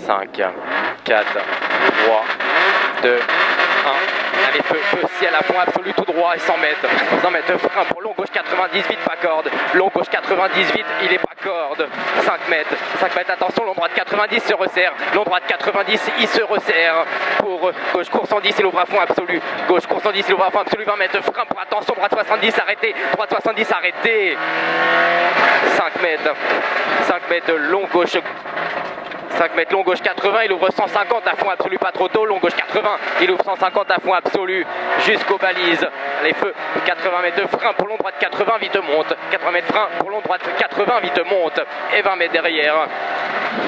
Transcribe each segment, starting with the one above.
5, 4, 3, 2, 1. Allez, feu, ciel à fond absolu tout droit et 100 mètres. 100 mètres, frein pour long gauche 98, pas corde. Long gauche 98, il est pas corde. 5 mètres, attention, long droite 90 se resserre. Long droite 90, il se resserre. Pour gauche course 110, il ouvre à fond absolu. Gauche course 110, il ouvre à fond absolu. 20 mètres, frein pour attention, droite 70, arrêté. Droite 70, arrêté. 5 mètres, long gauche. 5 mètres long gauche 80, il ouvre 150 à fond absolu, pas trop tôt, long gauche 80, il ouvre 150 à fond absolu jusqu'aux balises. Les feux, 80 mètres de frein pour long droite 80, vite monte. 80 mètres frein pour long droite 80, vite monte. Et 20 mètres derrière.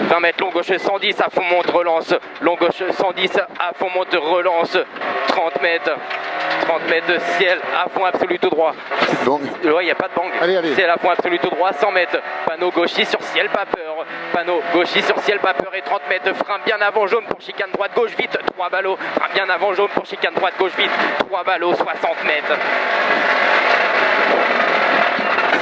20 mètres long gauche 110 à fond monte, relance. Long gauche 110 à fond monte, relance. 30 mètres. 30 mètres de ciel à fond absolu tout droit. Bang. Ouais, il n'y a pas de bang. Allez. Ciel à fond absolu tout droit, 100 mètres. Panneau gauchis sur ciel, pas peur. Panneau gauchis sur ciel, pas peur. Et 30 mètres. Frein bien avant jaune pour chicane droite gauche vite. 3 ballots. Frein bien avant jaune pour chicane droite gauche vite. 3 ballots, 60 mètres.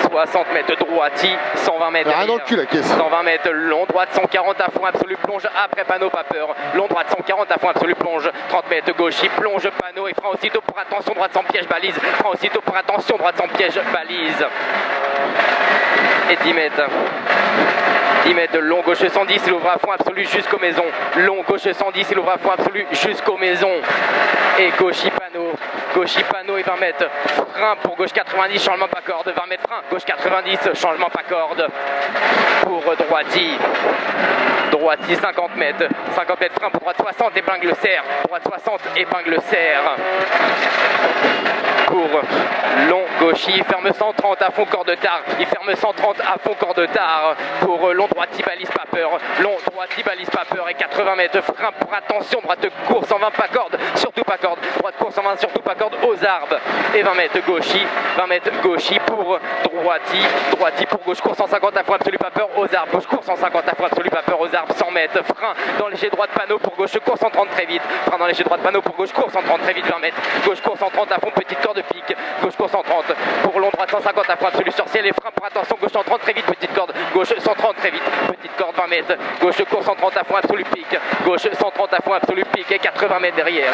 60 mètres droiti, 120 mètres Rien dans le cul la caisse. 120 mètres long droite, 140 à fond absolu plonge après panneau, pas peur. Long droite 140 à fond absolu plonge. 30 mètres gauche, il plonge panneau et frein aussitôt pour attention droite sans piège balise. Frein aussitôt pour attention droite sans piège balise. Et 10 mètres. 10 mètres long gauche 110, il ouvre à fond absolu jusqu'aux maisons. Long gauche 110, il ouvre à fond absolu jusqu'aux maisons. Et gauchis panneau et 20 mètres. Frein pour gauche 90, changement pas corde. 20 mètres frein, gauche 90, changement pas corde. Pour droiti. Droiti 50 mètres. 50 mètres frein pour droite 60, épingle serre. Droite 60, épingle serre. Pour long gauchis, ferme 130 à fond corde tard. Il ferme 130 à fond corde tard. Pour long droiti, balise pas peur. Long droiti, balise pas peur. Et 80 mètres frein pour attention. Droite course 120 pas corde. Surtout pas corde. Droite course 120 surtout pas corde aux arbres. Et 20 mètres gauchis. 20 mètres gauchis pour droiti. Droiti pour gauche course 150 à fond absolu pas peur aux arbres. Gauche course 150 à fond absolu pas peur aux arbres. 100 mètres. Frein dans léger droite panneau pour gauche course 130 très vite. Frein dans léger droite panneau pour gauche course 130 très vite. 20 mètres. Gauche course 130 à fond petite corde de pique. Gauche course 130 pour long droite 150 à fond absolu sur ciel et frein pour attention gauche 130 très vite petite corde. Gauche 130 très vite petite corde 20 mètres. Gauche course 130 à fond absolu pique. Gauche 130 à fond absolu pique et 80 mètres derrière.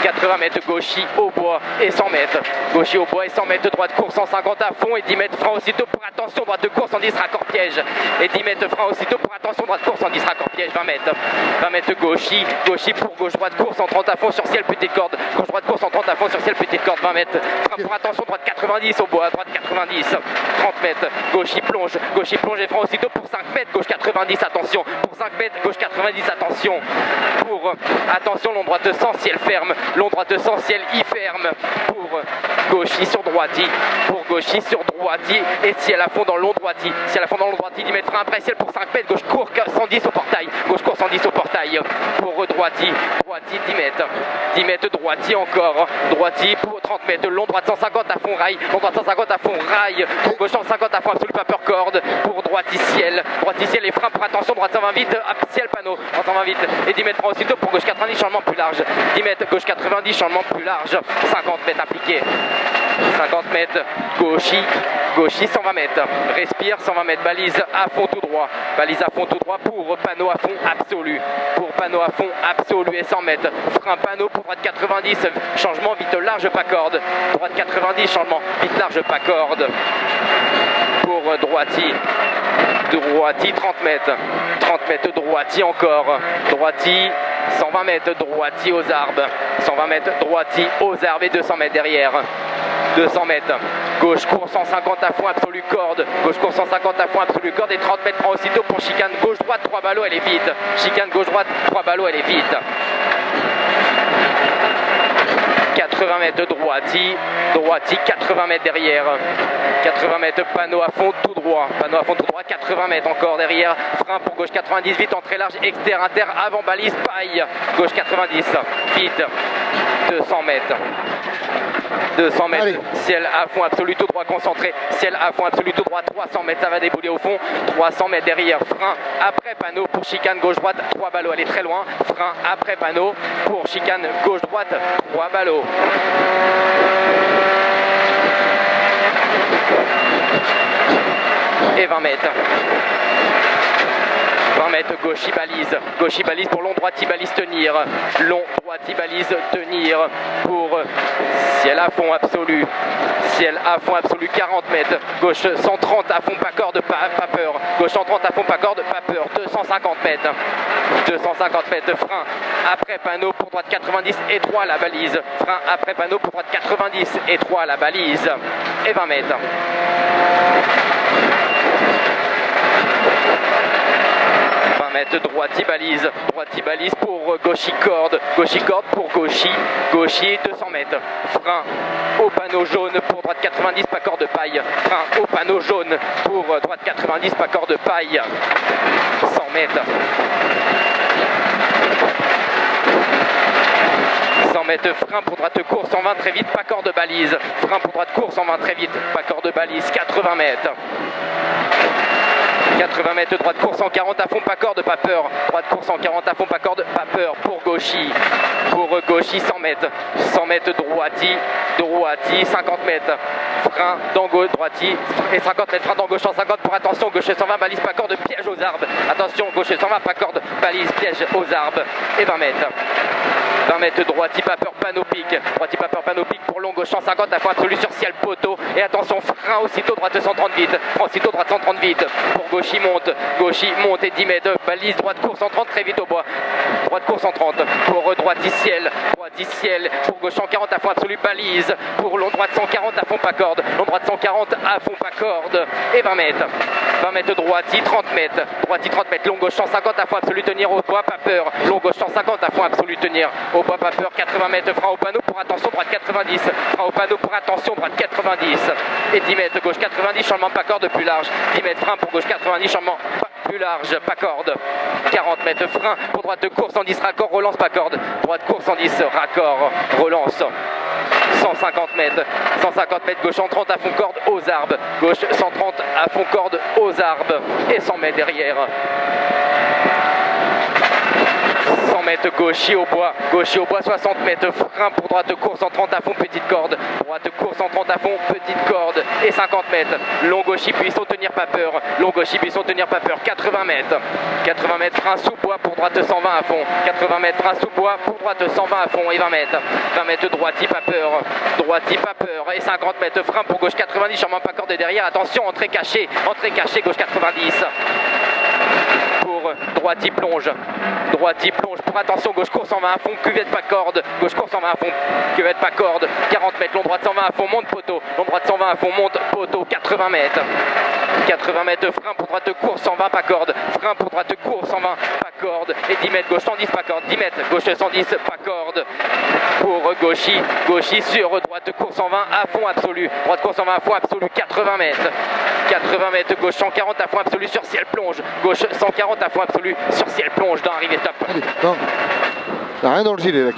80 mètres gauchis au bois et 100 mètres. Gauchis au bois et 100 mètres droite course 150 à fond et 10 mètres frein aussitôt pour attention droite de course 110 raccord piège. Et 10 mètres frein aussitôt pour attention droite course 110 raccord piège 20 mètres. 20 mètres gauchis pour gauche droite course 130 à fond sur ciel petite corde. Gauche droite course 130 à fond sur ciel petite corde 20 mètres. Frein pour attention droite 90 au bois, droite 90. 30 mètres. Gauchis plonge et frein aussitôt pour 5 mètres. Gauche 90 attention. Pour 5 mètres gauche 90 attention. Pour attention long droite sans ciel ferme. Long droite sans ciel il ferme. Pour gauchis sur droiti. Pour gauchis sur droiti et ciel à fond dans long droiti. Ciel à fond dans long droiti 10 mètres frein après ciel pour 5 mètres. Gauche court 110 au portail. Gauche court 110 au portail. Pour droiti. Droiti 10 mètres. 10 mètres droiti encore. Droiti pour 30 mètres. Long droite 150 à fond rail. Long droite 150 à fond rail. Pour gauche 150 à fond absolu pas peur corde. Pour droiti ciel. Droiti ciel et frein pour attention. Droite 120 vite. Ciel panneau. Droite 120 vite. Et 10 mètres frein aussitôt pour gauche 90 changement plus large. 10 mètres gauche 90 changement plus large. 50 mètres appliqué. 50 mètres gauchis 120 mètres. Respire 120 mètres. Balise à fond tout droit. Balise à fond tout droit pour panneau à fond absolu. Pour panneau à fond absolu et 100 mètres. Frein panneau pour droite 90. Changement vite large pas corde. Droite 90 changement vite large pas corde. Pour droiti. Droiti 30 mètres. 30 mètres droiti encore. Droiti 120 mètres droiti aux arbres. 120 mètres droiti aux arbres et 200 mètres derrière. 200 mètres. Gauche course 150 à fond absolu corde. Gauche course 150 à fond absolu corde et 30 mètres frein aussitôt pour chicane gauche droite 3 ballots elle est vite. Chicane gauche droite 3 ballots elle est vite. 80 mètres droiti 80 mètres derrière. 80 mètres panneau à fond tout droit. Panneau à fond tout droit, 80 mètres encore derrière. Frein pour gauche 90 vite, entrée large, externe, inter, avant balise, paille. Gauche 90, vite. 200 mètres. 200 mètres, allez. Ciel à fond absolu tout droit concentré, ciel à fond absolu tout droit, 300 mètres, ça va débouler au fond, 300 mètres derrière, frein après panneau pour chicane gauche-droite, 3 ballots, elle est très loin, frein après panneau pour chicane gauche-droite, 3 ballots. Et 20 mètres. 20 mètres, gauche, il balise pour long, droite, il balise tenir, long, droite, il balise tenir pour ciel à fond absolu, 40 mètres, gauche 130 à fond, pas corde, pas peur, gauche 130 à fond, pas corde, pas peur, 250 mètres, frein après panneau pour droite 90 et 3 à la balise, frein après panneau pour droite 90 et 3 à la balise, et 20 mètres. Droite, il balise pour gauche, corde pour gauche, 200 mètres, frein au panneau jaune pour droite 90, pas corde paille, frein au panneau jaune pour droite 90, pas corde paille, 100 mètres. 100 mètres, frein pour droite course 120 très vite, pas corde balise, frein pour droite course 120 très vite, pas corde balise, 80 mètres. 80 mètres, droite course 140 à fond, pas corde, pas peur. Droite course 140 à fond, pas corde, pas peur. Pour gauchy 100 mètres. 100 mètres, droiti, 50 mètres. Frein dans gauche, droiti et 50 mètres, frein dans gauche 150 pour attention, gauche 120, balise, pas corde, piège aux arbres. Attention, gauche 120, pas corde, balise, piège aux arbres. Et 20 mètres. 20 mètres, droiti, pas peur, panneau pique pour long, gauche 150 à fond absolu sur ciel poteau. Et attention, frein aussitôt, droite 130 vite. Aussitôt, droite 130 vite. Pour gauchy monte et 10 mètres. Balise, droite course 130 très vite au bois. Droite course 130 pour droiti ciel. Pour gauche 140 à fond absolu, balise. Pour long, droite 140 à fond, pas corde. Long, droite 140 à fond, pas corde. Et 20 mètres. 20 mètres, droiti 30 mètres. Long, gauche 150 à fond absolu, tenir au bois, pas peur. Long, gauche 150 à fond absolu, tenir au bois, pas peur. 80 mètres, frein au panneau pour attention, droite 90. Frein au panneau pour attention, droite 90. Et 10 mètres, gauche 90, changement pas corde plus large. 10 mètres, frein pour gauche 90, changement plus large, pas corde. 40 mètres, frein pour droite de course 110, raccord, relance, pas corde. Droite course 110, raccord, relance. 150 mètres, gauche 130 à fond corde aux arbres. Gauche 130 à fond corde aux arbres. Et 100 mètres derrière. 100 mètres, gauchy au bois 60 mètres, frein pour droite course 130 à fond, petite corde, droite course 130 à fond, petite corde, et 50 mètres, long gauchy, buisson, tenir pas peur, 80 mètres, frein sous bois pour droite 120 à fond, 80 mètres, frein sous bois pour droite 120 à fond, et 20 mètres, droiti, pas peur, et 50 mètres, frein pour gauche 90, changement pas corde derrière, attention, entrée cachée, gauche 90. Pour droiti plonge pour attention, gauche course 120 à fond, cuvette pas corde, gauche course 120 à fond, cuvette pas corde, 40 mètres, long droite 120 à fond, monte poteau, long droite 120 à fond, monte poteau, 80 mètres, frein pour droite course 120 pas corde, frein pour droite course 120 pas corde, et 10 mètres, gauche 110 pas corde, 10 mètres, gauche 110 pas corde, pour gauchy sur droite course 120 à fond absolu, droite course 120 à fond absolu, 80 mètres, gauche 140 à fond absolu sur ciel plonge, gauche 140 à fond absolu sur ciel plonge dans arrivée stop. Non, t'as rien dans le gilet là.